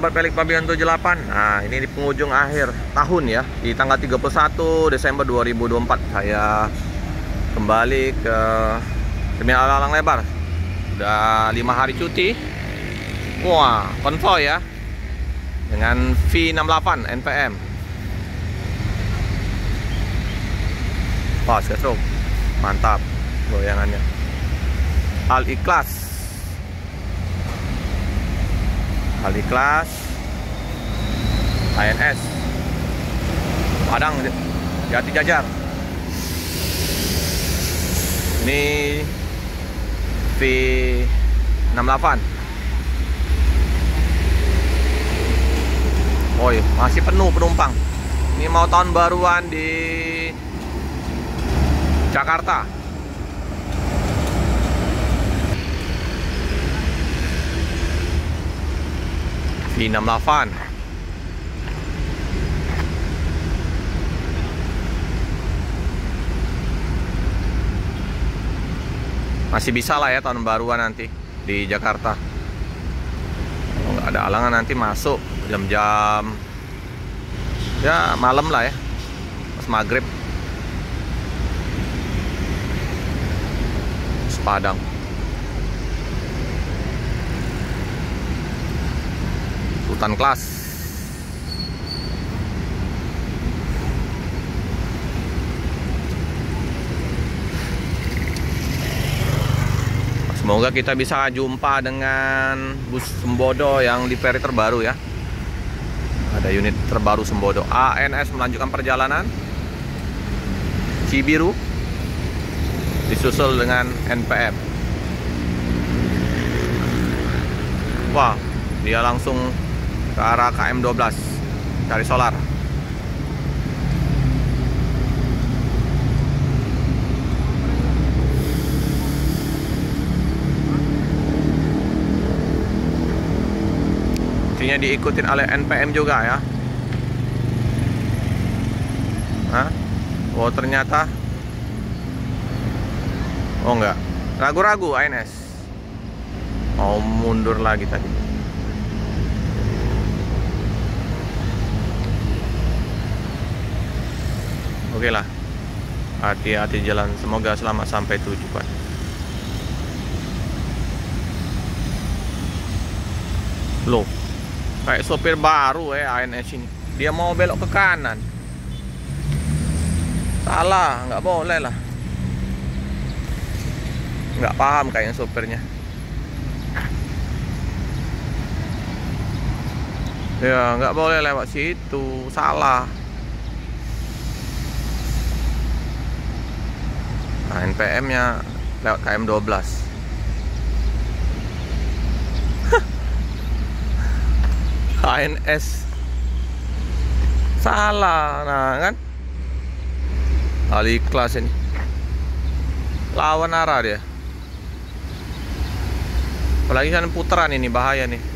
sahabat Pelik Pabian 78. Nah, ini di penghujung akhir tahun ya, di tanggal 31 Desember 2024 saya kembali ke Terminal Alang Lebar. Udah 5 hari cuti. Wah, konvoy ya, dengan V68 NPM. Wah, sketchroom mantap goyangannya. Al-Ikhlas ANS Padang Jati Jajar. Ini V68. Oh iya, masih penuh penumpang. Ini mau tahun baruan di Jakarta. V68. Masih bisa lah ya tahun baruan nanti di Jakarta. Kalau nggak ada halangan nanti masuk jam-jam ya malam lah ya, pas maghrib. Padang. Sultan Kelas. Semoga kita bisa jumpa dengan bus Sembodo yang di peri terbaru ya. Ada unit terbaru Sembodo. ANS melanjutkan perjalanan. Cibiru disusul dengan NPM. Wah, dia langsung ke arah KM12 cari solar. Intinya diikutin oleh NPM juga ya. Hah? Oh ternyata. Oh enggak, ragu-ragu ANS. Mau mundur lagi tadi. Oke lah, hati-hati jalan. Semoga selamat sampai tujuan. Loh, kayak sopir baru ya ANS ini. Dia mau belok ke kanan. Salah, nggak boleh lah. Nggak paham kayaknya sopirnya. Ya nggak boleh lewat situ, salah. Nah, NPM nya lewat KM12. ANS salah. Nah kan, Al-Ikhlas ini lawan arah dia. Apalagi kan putaran ini bahaya nih.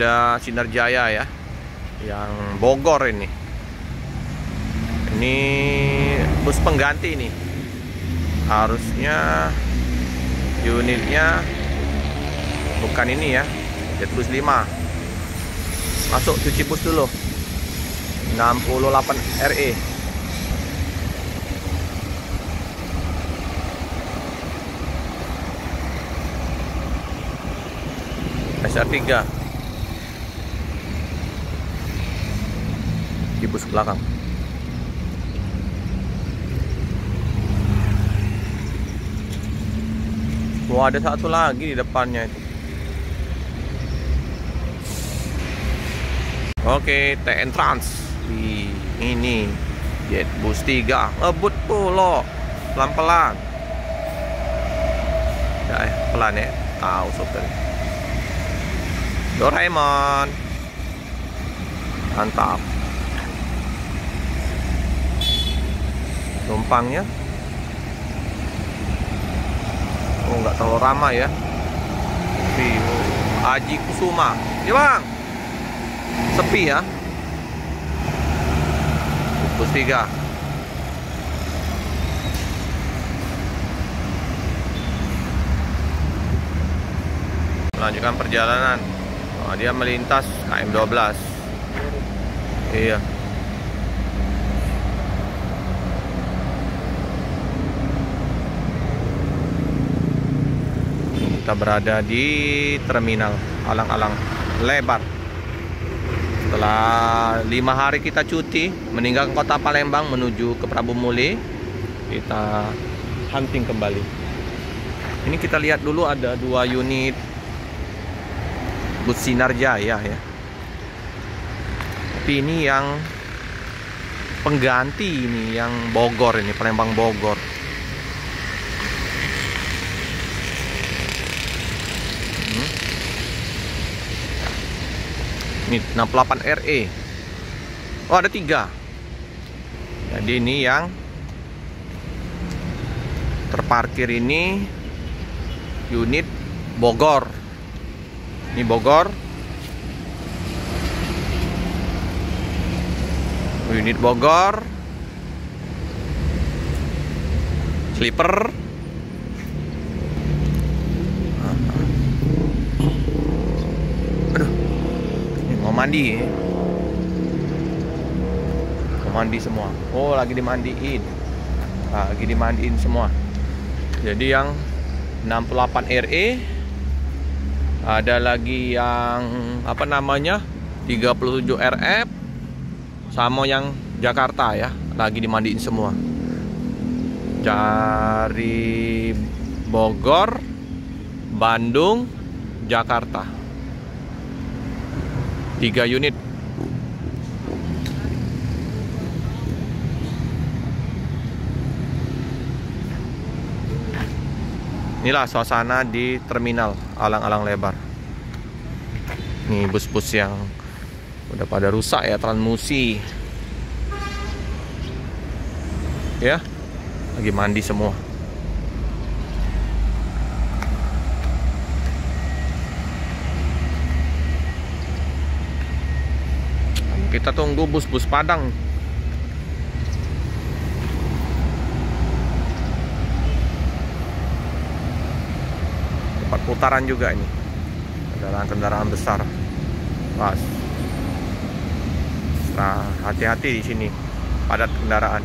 Ada Sinar Jaya ya, yang Bogor ini. Ini bus pengganti ini. Harusnya unitnya bukan ini ya, Jetbus 5. Masuk cuci bus dulu. 68 RE. SR3 di bus belakang. Wah, ada satu lagi di depannya itu. Oke, TN Trans. Ini Jetbus 3 ngebut pula pelan-pelan. Ya, pelan ya. Tahu sopir. Doraemon. Mantap. Numpangnya nggak terlalu ramai ya. Aji Kusuma. Ya bang, sepi ya. Bus 3. Melanjutkan perjalanan. Oh, dia melintas KM 12. Iya. Kita berada di terminal Alang-Alang Lebar. Setelah 5 hari kita cuti meninggalkan kota Palembang menuju ke Prabu Muli, kita hunting kembali. Ini kita lihat dulu, ada 2 unit bus Sinar Jaya ya. Tapi ini yang pengganti, ini yang Bogor, ini Palembang Bogor. Ini 68 RE. Oh, ada 3. Jadi ini yang terparkir ini unit Bogor. Ini Bogor. Unit Bogor. Sleeper. Aduh. Ini mau mandi. Mau mandi semua. Oh, lagi dimandiin. Lagi dimandiin semua. Jadi yang 68 RE, ada lagi yang apa namanya 37 RF, sama yang Jakarta ya, lagi dimandiin semua. Dari Bogor, Bandung, Jakarta, 3 unit. Inilah suasana di terminal Alang-Alang Lebar. Nih bus-bus yang udah pada rusak ya, transmusi. Ya, lagi mandi semua. Kita tunggu bus-bus Padang. Putaran juga ini, kendaraan-kendaraan besar. Pas. Nah, hati-hati di sini, padat kendaraan.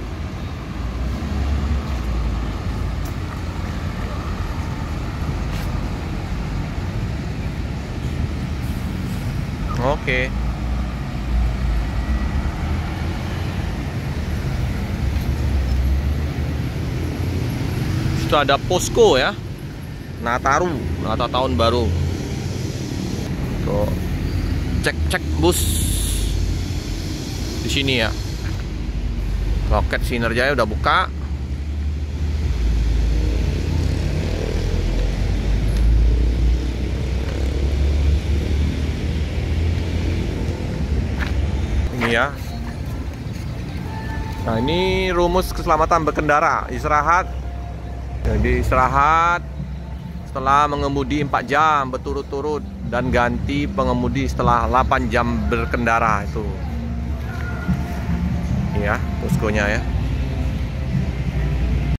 Oke. Situ ada posko ya. Nataru, Natal tahun baru. Tuh, cek bus di sini ya. Loket Sinar Jaya udah buka. Ini ya. Nah, ini rumus keselamatan berkendara. Istirahat. Jadi istirahat setelah mengemudi 4 jam berturut-turut, dan ganti pengemudi setelah 8 jam berkendara itu. Ini ya poskonya ya.